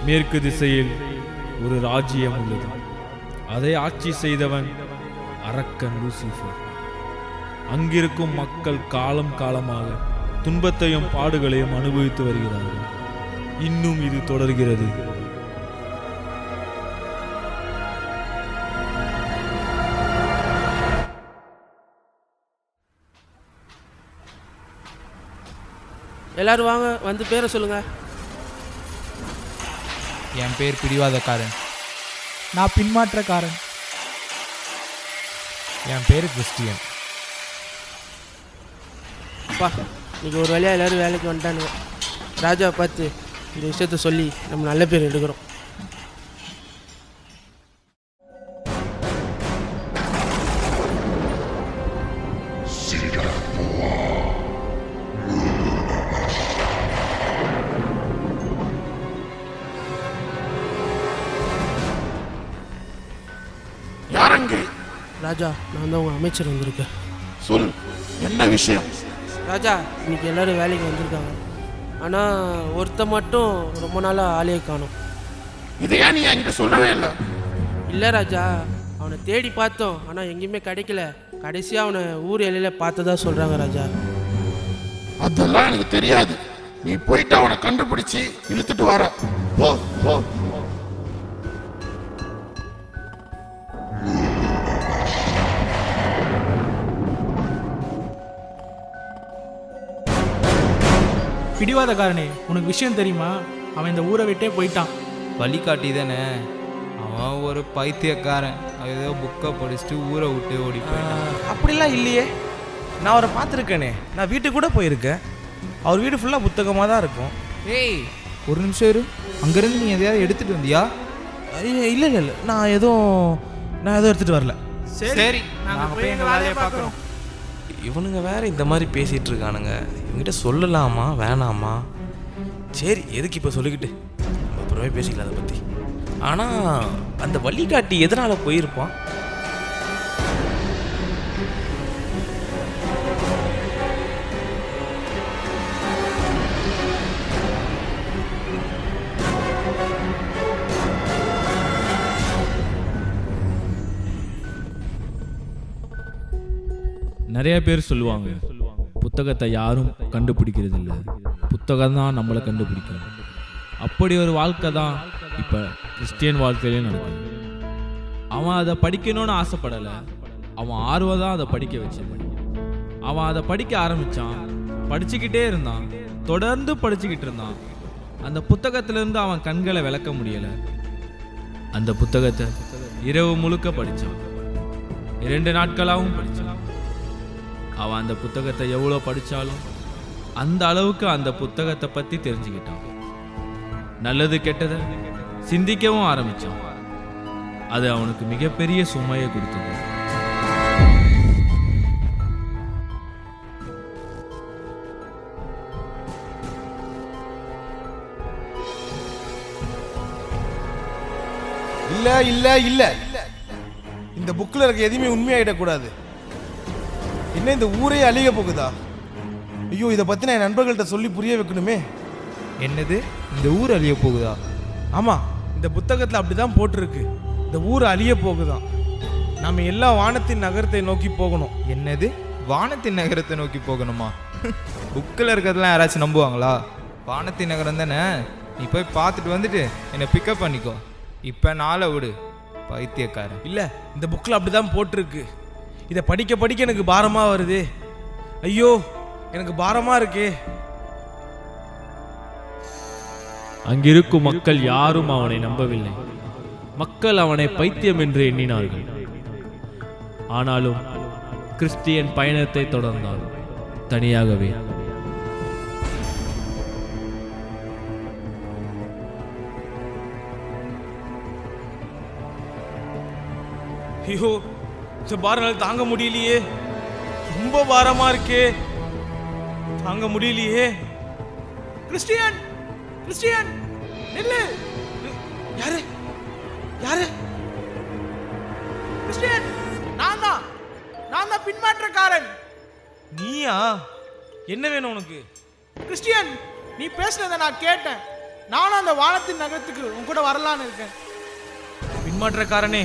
மேற்கு திசையில் ஒரு ராஜ்யம் உள்ளது. அதை ஆட்சி செய்தவன் அரக்கன் லூசிஃபர். அங்கிருக்கும் மக்கள் காலம் காலமாக துன்பத்தையும் பாடுகளையும் அனுபவித்து வருகிறார்கள். இன்னும் இது தொடர்கிறது. எல்லாரும் வாங்க, வந்து பேரை சொல்லுங்க. என் பேர் பிடிவாதக்காரன். நான் பின்மாற்றக்காரன். என் பேர் கிறிஸ்டியன். அப்பா, இன்னைக்கு ஒரு வழியாக எல்லோரும் வேலைக்கு வந்துட்டானுங்க. ராஜாவை பார்த்து இந்த விஷயத்த சொல்லி நம்ம நல்ல பேர் எடுக்கிறோம். ராஜா, நான் தான் உங்கள் அமைச்சர் வந்திருக்கேன். சொல், என்ன விஷயம்? ராஜா, இன்னைக்கு எல்லோரும் வேலைக்கு வந்திருக்காங்க. ஆனால் ஒருத்த மட்டும் ரொம்ப நாளாக ஆளையே காணும். இதையா நீ என்கிட்ட சொல்லவே இல்லை? இல்லை ராஜா, அவனை தேடி பார்த்தோம், ஆனால் எங்கேயுமே கிடைக்கல. கடைசியாக அவனை ஊர் எல்லையில் பார்த்ததா சொல்கிறாங்க ராஜா. அதெல்லாம் எனக்கு தெரியாது. நீ போயிட்டு அவனை கண்டுபிடிச்சி இழுத்துட்டு வர. போ போ. பிடிவாதக்காரனே, உனக்கு விஷயம் தெரியுமா? அவன் இந்த ஊரை விட்டே போயிட்டான். வழிகாட்டி தானே அவன், ஒரு பைத்தியக்காரன். ஏதோ புக்கை படிச்சுட்டு ஊரை விட்டு ஓடி போயிட்டான். அப்படிலாம் இல்லையே, நான் அவரை பார்த்துருக்கேனே. நான் வீட்டுக்கு கூட போயிருக்கேன். அவர் வீடு ஃபுல்லாக புத்தகமாக தான் இருக்கும். ஏய், ஒரு நிமிஷம் இரு. அங்கேருந்து நீ எதையாவது எடுத்துகிட்டு வந்தியா? இல்லை இல்லை இல்லை, நான் எதுவும் எடுத்துகிட்டு வரல. சரி, நாங்கள் போய் எங்கள் வேலையை பார்க்குறோம். இவனுங்க வேற இந்த மாதிரி பேசிகிட்டு இருக்கானுங்க. இவங்ககிட்ட சொல்லலாமா வேணாமா? சரி, எதுக்கு இப்போ சொல்லிக்கிட்டு, நம்ம அப்புறமே பேசிக்கலாம் அதை பற்றி. ஆனால் அந்த வழிகாட்டி எதனால் போயிருப்பான்? நிறைய பேர் சொல்லுவாங்க, புத்தகத்தை யாரும் கண்டுபிடிக்கிறது இல்லை, புத்தகம் தான் நம்மளை கண்டுபிடிக்கும். அப்படி ஒரு வாழ்க்கை தான் இப்போ கிறிஸ்டியன் வாழ்க்கையிலே நடக்குது. அவன் அதை படிக்கணும்னு ஆசைப்படலை, அவன் ஆர்வம் தான் அதை படிக்க வச்சது. அவன் அதை படிக்க ஆரம்பித்தான், படிச்சுக்கிட்டே இருந்தான், தொடர்ந்து படிச்சுக்கிட்டு இருந்தான். அந்த புத்தகத்திலேருந்து அவன் கண்களை விளக்க முடியலை. அந்த புத்தகத்தை இரவு முழுக்க படித்தான், 2 நாட்களாகவும் படித்தான். அவன் அந்த புத்தகத்தை எவ்வளோ படித்தாலும் அந்த அளவுக்கு அந்த புத்தகத்தை பற்றி தெரிஞ்சுக்கிட்டான். நல்லது கெட்டதை சிந்திக்கவும் ஆரம்பித்தான். அது அவனுக்கு மிகப்பெரிய சுமையை கொடுத்தது. இல்லை இல்லை இல்லை, இந்த புக்கில் இருக்க எதுவுமே உண்மையாயிடக்கூடாது. என்ன இந்த ஊரே அழிய போகுதா? ஐயோ, இதை பற்றி நான் என் நண்பர்கள்ட்ட சொல்லி புரிய வைக்கணுமே. என்னது, இந்த ஊர் அழிய போகுதா? ஆமாம், இந்த புத்தகத்தில் அப்படி தான் போட்டிருக்கு. இந்த ஊர் அழிய போகுதான். நம்ம எல்லா வானத்தின் நகரத்தை நோக்கி போகணும். என்னது, வானத்தின் நகரத்தை நோக்கி போகணுமா? புக்கில் இருக்கிறதெல்லாம் யாராச்சும் நம்புவாங்களா? வானத்தின் நகரம் தானே, நீ போய் பார்த்துட்டு வந்துட்டு என்னை பிக்கப் பண்ணிக்கோ. இப்போ நாளை விடு, பைத்தியக்காரன். இல்லை, இந்த புக்கில் அப்படி தான் போட்டிருக்கு. இதை படிக்க படிக்க எனக்கு பாரமாக வருது. ஐயோ, எனக்கு பாரமாக இருக்கே. அங்கிருக்கும் மக்கள் யாரும் அவனை நம்பவில்லை. மக்கள் அவனை பைத்தியம் என்று எண்ணினார்கள். ஆனாலும் கிறிஸ்டியன் பயணத்தை தொடர்ந்தான், தனியாகவே. ஐயோ, இந்த பாரனால் தாங்க முடியலையே, ரொம்ப பாரமா இருக்கே, தாங்க முடியலையே. கிறிஸ்டியன், கிறிஸ்டியன் நில்லு. யாரு யாரு? கிறிஸ்டியன், நான் தான் பின்மாற்றக்காரன். நீயா? என்ன வேணும் உனக்கு? கிறிஸ்டியன், நீ பேசுனதை நான் கேட்டேன். நானும் அந்த வானத்தின் நகரத்துக்கு உன் கூட வரலான்னு இருக்கேன். பின்மாற்றக்காரனே,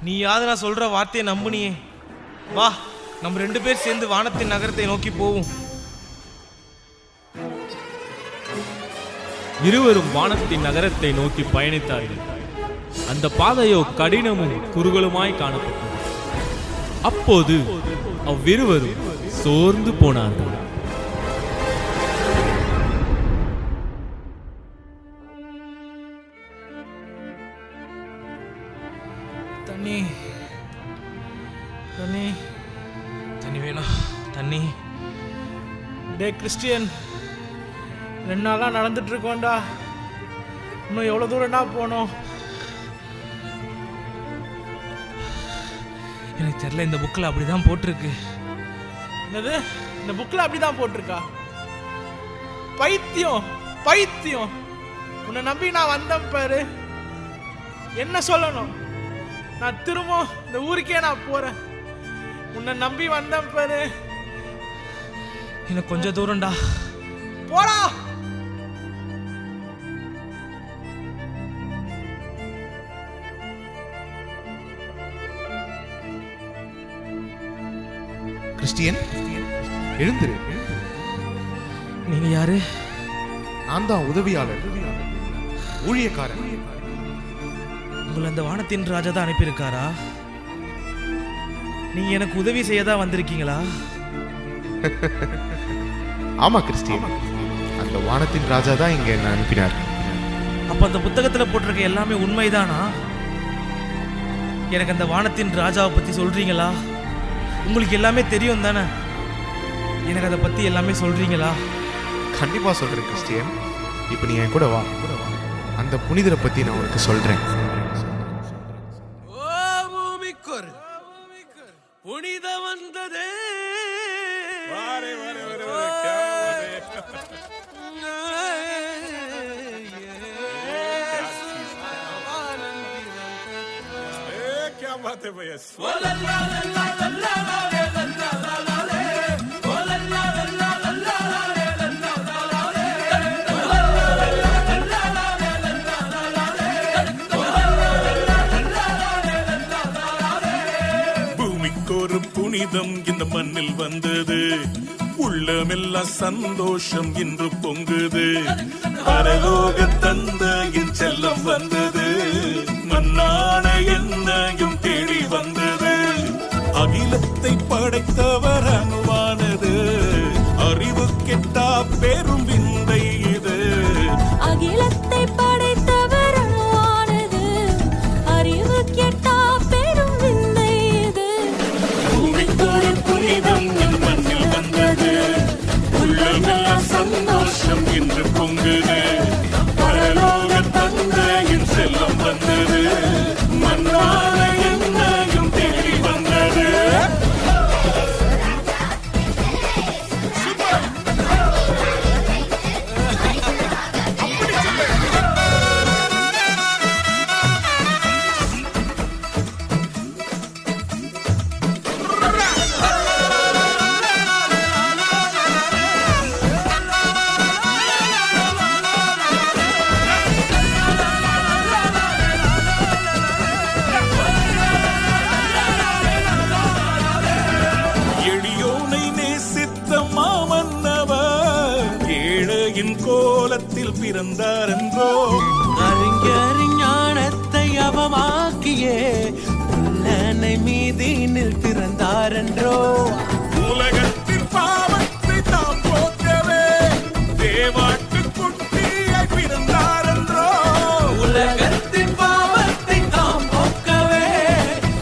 நீ யாது நான் சொல்ற வார்த்தையை நம்புனியே. வா, நம்ம 2 பேர் சேர்ந்து வானத்தின் நகரத்தை நோக்கி போவோம். இருவரும் வானத்தின் நகரத்தை நோக்கி பயணித்தார்கள். அந்த பாதையோ கடினமும் குறுகலுமாய் காணப்பட்டது. அப்போது அவ்விருவரும் சோர்ந்து போனார்கள். தண்ணி தண்ணி தண்ணி வேணும், தண்ணி. டே கிறிஸ்டியன், 2 நாளாக நடந்துட்டு இருக்கோண்டா. இன்னும் எவ்வளோ தூரம்டா போனோம்? எனக்கு தெரியல, இந்த புக்கில் அப்படிதான் போட்டிருக்கு. என்னது, இந்த புக்கில் அப்படிதான் போட்டிருக்கா? பைத்தியம் பைத்தியம்! உன்னை நம்பி நான் வந்தேன் பாரு. என்ன சொல்லணும்? நான் திரும்ப இந்த ஊருக்கே நான் போறேன். உன்னை நம்பி வந்தேன் பாரு. எனக்கு கொஞ்சம் தூரம்டா. போடா. கிறிஸ்டியன், எழுந்துரு. நீங்க யாரு? நான் தான் உதவியாளர், ஊழியக்காரன். உங்களை அந்த வானத்தின் ராஜா தான் அனுப்பியிருக்காரா? நீங்க எனக்கு உதவி செய்ய தான் வந்திருக்கீங்களா? ஆமா கிறிஸ்டியன், அந்த வானத்தின் ராஜா தான் இங்க என்ன அனுப்பினார். அப்ப அந்த புத்தகத்துல போட்டிருக்க எல்லாமே உண்மைதானா? எனக்கு அந்த வானத்தின் ராஜாவை பத்தி சொல்றீங்களா? உங்களுக்கு எல்லாமே தெரியும் தானே? எனக்கு அதை பத்தி எல்லாமே சொல்றீங்களா? கண்டிப்பா சொல்றேன் கிறிஸ்டியன். இப்ப நீ என் கூட வா. அந்த புனிதரை பத்தி நான் உனக்கு சொல்றேன். புனித வந்ததே. क्या बात है भैया? ஒரு புனிதம் இந்த மண்ணில் வந்தது. உள்ளமெல்லாம் சந்தோஷம் இன்று பொங்குது. பரலோக தந்தையின் செல்லம் வந்தது. மண்ணான என்னையும் தேடி வந்தது. அகிலத்தை படைத்தவர் அனுவானது. அறிவு கெட்டா பெரும் விந்தை இது. அகிலத்தை படைத்தவர் அனுவானது. அறிவு கெட்டா பெரும் விந்தை இது. பூமிக்கொரு புனிதம் இந்த மண்ணில் வந்தது. உள்ளமெல்லாம் சந்தோஷம் இன்று பொங்குது. பரலோக தந்தையின் செல்லம் வந்தது. மண்ணான என்னையும் தேடி வந்தது. கோலத்தில் பிறந்தார் என்றோ. அறிஞானத்தை அவமாக்கியே உள்ளனை மீதினில் பிறந்தார் என்றோ. உலகத்தின் பாவத்தை தாம் போக்கவே தேவாட்டு குட்டியாய் பிறந்தார் என்றோ. உலகத்தின் பாவத்தை தாம் போக்கவே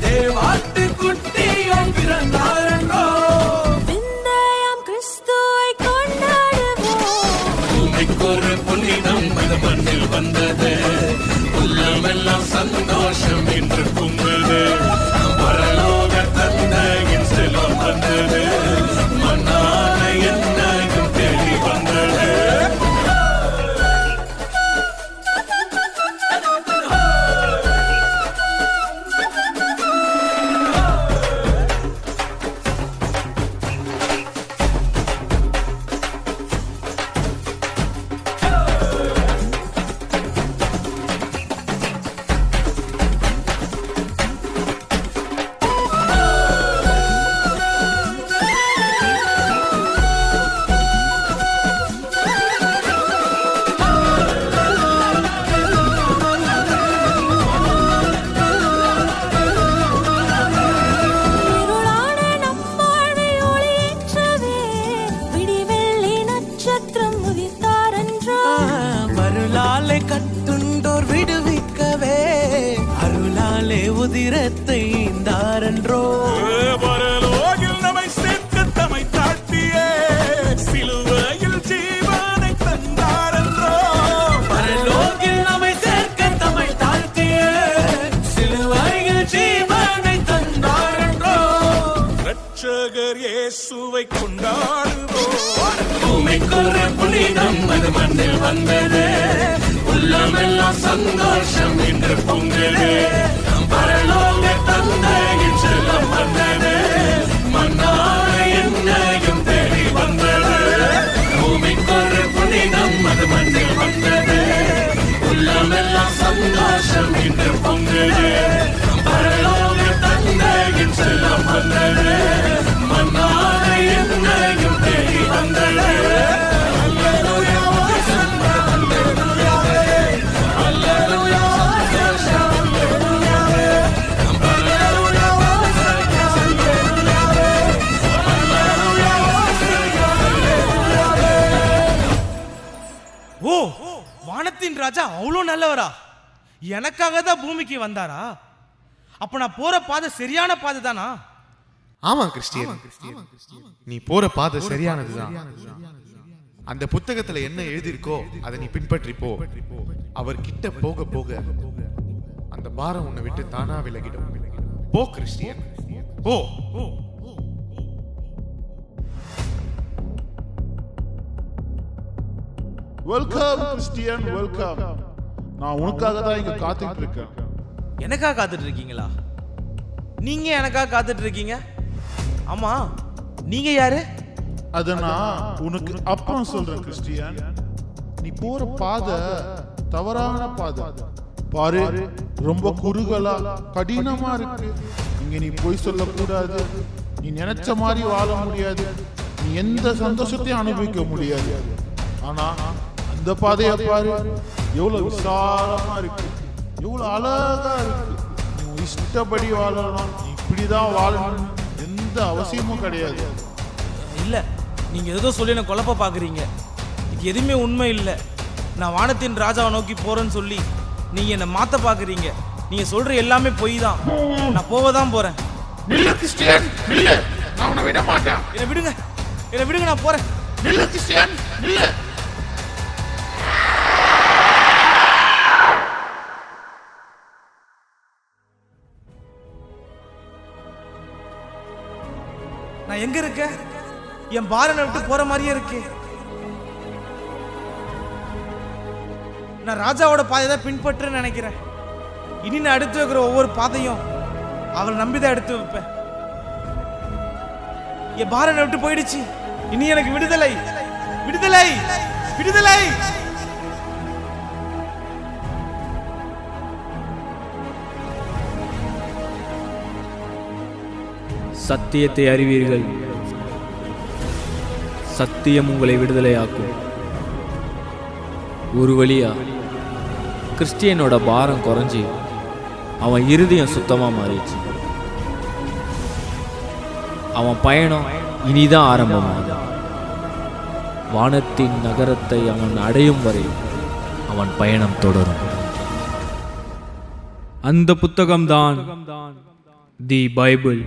தேவாட்டு குட்டியாய் பிறந்தார் என்றோ. விந்தையாம் கிறிஸ்துவை கொண்டாடுவோம். ஒரு புனிதம் இந்த மண்ணில் வந்தது. உள்ளமெல்லாம் சந்தோஷம் என்று பொங்குது. பரலோக தந்தையின் செல்வம் வந்தது. உதிரத்தை ஈந்தாரன்றோ பரலோகில் நம்மை சேர்க்க தம்மை தாழ்த்தியே சிலுவையில் ஜீவனை தந்தாரன்றோ பரலோகில் நம்மை சேர்க்க தம்மை தாழ்த்தியே சிலுவையில் ஜீவனை தந்தாரன்றோ ரட்சகர் இயேசுவை கொண்டாடுவோம் பூமிக்கொரு புனிதம் அது மண்ணில் வந்தது உள்ளமெல்லாம் சந்தோஷம் என்று பொங்கது பரலோக தந்தையின் செல்லம் வந்தது மன்னார என்னையும் தேடி வந்தது பூமிக்கொரு புனிதம் அது மண்ணில் வந்தது உள்ளமெல்லாம் சந்தோஷம் என்று பொங்கது பரலோக தந்தையின் செல்லம் வந்தது மன்னார என்னையும் தேடி வந்தது ஓ, வானத்தின் ராஜா அவ்வளோ நல்லவரா? எனக்காக தான் பூமிக்கு வந்தாரா? அப்ப நான் போற பாதை சரியான பாதை தானா? ஆமா கிறிஸ்டியன், நீ போற பாதை சரியானதுதான். அந்த புத்தகத்துல என்ன எழுதியிருக்கோ அதை நீ பின்பற்றி போ. அவர் கிட்ட போக போக அந்த பாரம் உன்னை விட்டு தானா விலகிடும். போ கிறிஸ்டியன், போ. Welcome Christian, welcome. நான் உனக்காக தான் இங்க காத்துட்டு இருக்கேன். எனக்காக காத்துட்டு இருக்கீங்களா? நீங்க எனக்காக காத்துட்டு இருக்கீங்க? ஆமா, நீங்க யாரு? அத நான் உனக்கு அப்புறம் சொல்றேன் கிறிஸ்டியன். நீ போற பாதை தவறான பாதை. பாரு, ரொம்ப குறுகலா கடினமா இருக்கு. இங்க நீ போய் சொல்லக்கூடாது. நீ நினைச்ச மாதிரி வாழ முடியாது. நீ எந்த சந்தோஷத்தையும் அனுபவிக்க முடியாது. ஆனா அந்த பாதையை பாரு, எவ்வளவு விசாலமா இருக்கு, எவ்வளவு அழகா இருக்கு. நீ இஷ்டப்படி வாழலாம். நீ இப்படிதான் வாழணும், எந்த அவசியமும் கிடையாது. இல்ல, நீங்க ஏதோ சொல்லி என்ன குழப்ப பாக்குறீங்க. இது எதுவுமே உண்மை இல்லை. நான் வானத்தின் ராஜாவை நோக்கி போறேன்னு சொல்லி நீங்க என்ன மாத்த பாக்குறீங்க. நீங்க சொல்ற எல்லாமே பொய் தான். நான் போவதான் போறேன். நில்லு கிறிஸ்டியன், நில்லு. நான் உன்னை விட மாட்டேன். என்ன விடுங்க, என்ன விடுங்க, நான் போறேன். நில்லு கிறிஸ்டியன், நில்லு. நான் எங்க இருக்கேன்? என் பாரனை விட்டு போற மாதிரியே இருக்கு. நான் ராஜாவோட பாதையை தான் பின்பற்றுன்னு நினைக்கிறேன். இனி நான் எடுத்து வைக்கிற ஒவ்வொரு பாதையும் அவளை நம்பிதான் எடுத்து வைப்பேன். என் பாரனை விட்டு போயிடுச்சு. இனி எனக்கு விடுதலை, விடுதலை, விடுதலை. சத்தியத்தை அறிவீர்கள், சத்தியம் உங்களை விடுதலையாக்கும். ஒரு வழியா கிறிஸ்டியனோட பாரம் குறைஞ்சி அவன் இருதயம் சுத்தமா மாறிடுச்சு. அவன் பயணம் இனிதான் ஆரம்பமாகும். வானத்தின் நகரத்தை அவன் அடையும் வரை அவன் பயணம் தொடரும். அந்த புத்தகம்தான் தி பைபிள்.